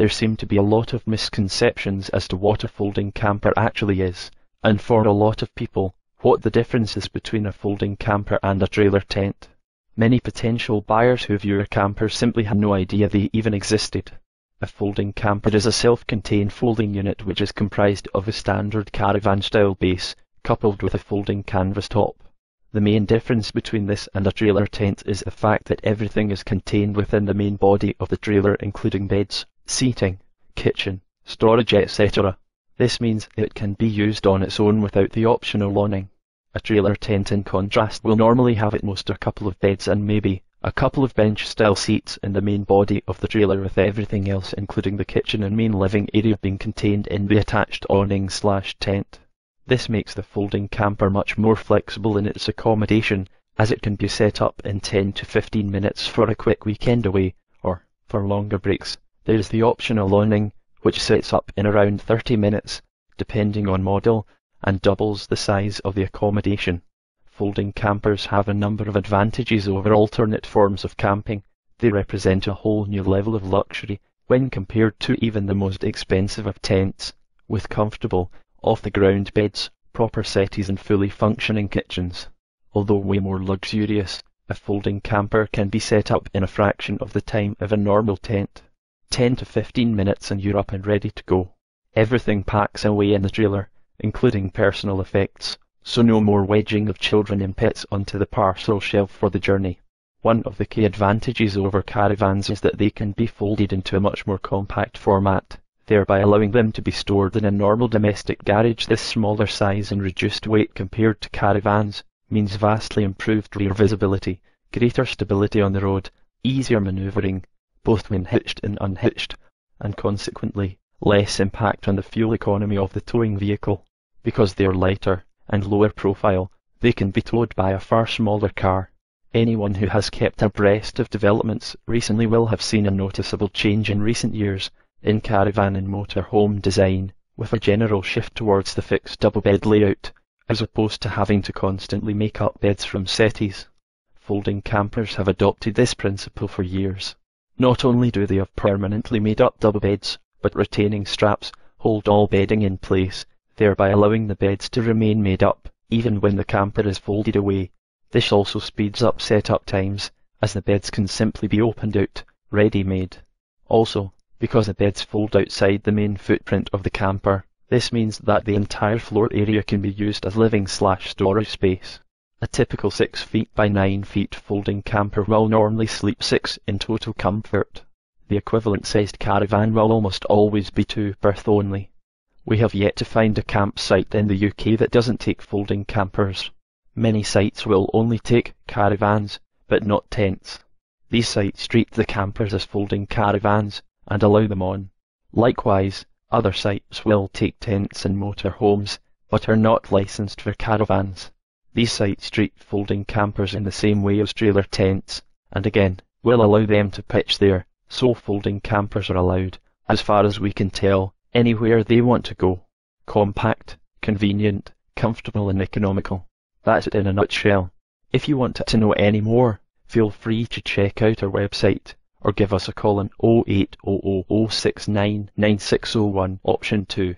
There seem to be a lot of misconceptions as to what a folding camper actually is, and for a lot of people, what the difference is between a folding camper and a trailer tent. Many potential buyers who view a camper simply had no idea they even existed. A folding camper is a self-contained folding unit which is comprised of a standard caravan-style base, coupled with a folding canvas top. The main difference between this and a trailer tent is the fact that everything is contained within the main body of the trailer, including beds, seating, kitchen, storage, etc. This means it can be used on its own without the optional awning. A trailer tent, in contrast, will normally have at most a couple of beds and maybe a couple of bench-style seats in the main body of the trailer, with everything else, including the kitchen and main living area, being contained in the attached awning/tent. This makes the folding camper much more flexible in its accommodation, as it can be set up in 10 to 15 minutes for a quick weekend away, or for longer breaks. There is the optional awning, which sets up in around 30 minutes, depending on model, and doubles the size of the accommodation. Folding campers have a number of advantages over alternate forms of camping. They represent a whole new level of luxury when compared to even the most expensive of tents, with comfortable, off-the-ground beds, proper settees and fully functioning kitchens. Although way more luxurious, a folding camper can be set up in a fraction of the time of a normal tent. 10 to 15 minutes and you're up and ready to go. Everything packs away in the trailer, including personal effects, so no more wedging of children and pets onto the parcel shelf for the journey. One of the key advantages over caravans is that they can be folded into a much more compact format, thereby allowing them to be stored in a normal domestic garage. This smaller size and reduced weight compared to caravans means vastly improved rear visibility, greater stability on the road, easier manoeuvring, both when hitched and unhitched, and consequently less impact on the fuel economy of the towing vehicle. Because they are lighter and lower profile, they can be towed by a far smaller car. Anyone who has kept abreast of developments recently will have seen a noticeable change in recent years in caravan and motorhome design, with a general shift towards the fixed double bed layout, as opposed to having to constantly make up beds from settees. Folding campers have adopted this principle for years. Not only do they have permanently made up double beds, but retaining straps hold all bedding in place, thereby allowing the beds to remain made up even when the camper is folded away. This also speeds up setup times, as the beds can simply be opened out, ready-made. Also, because the beds fold outside the main footprint of the camper, this means that the entire floor area can be used as living/storage space. A typical 6 feet by 9 feet folding camper will normally sleep 6 in total comfort. The equivalent sized caravan will almost always be 2 berth only. We have yet to find a campsite in the UK that doesn't take folding campers. Many sites will only take caravans, but not tents. These sites treat the campers as folding caravans and allow them on. Likewise, other sites will take tents and motorhomes, but are not licensed for caravans. These sites treat folding campers in the same way as trailer tents, and again, will allow them to pitch there, so folding campers are allowed, as far as we can tell, anywhere they want to go. Compact, convenient, comfortable and economical. That's it in a nutshell. If you want to know any more, feel free to check out our website, or give us a call on 0800 069 9601 option 2.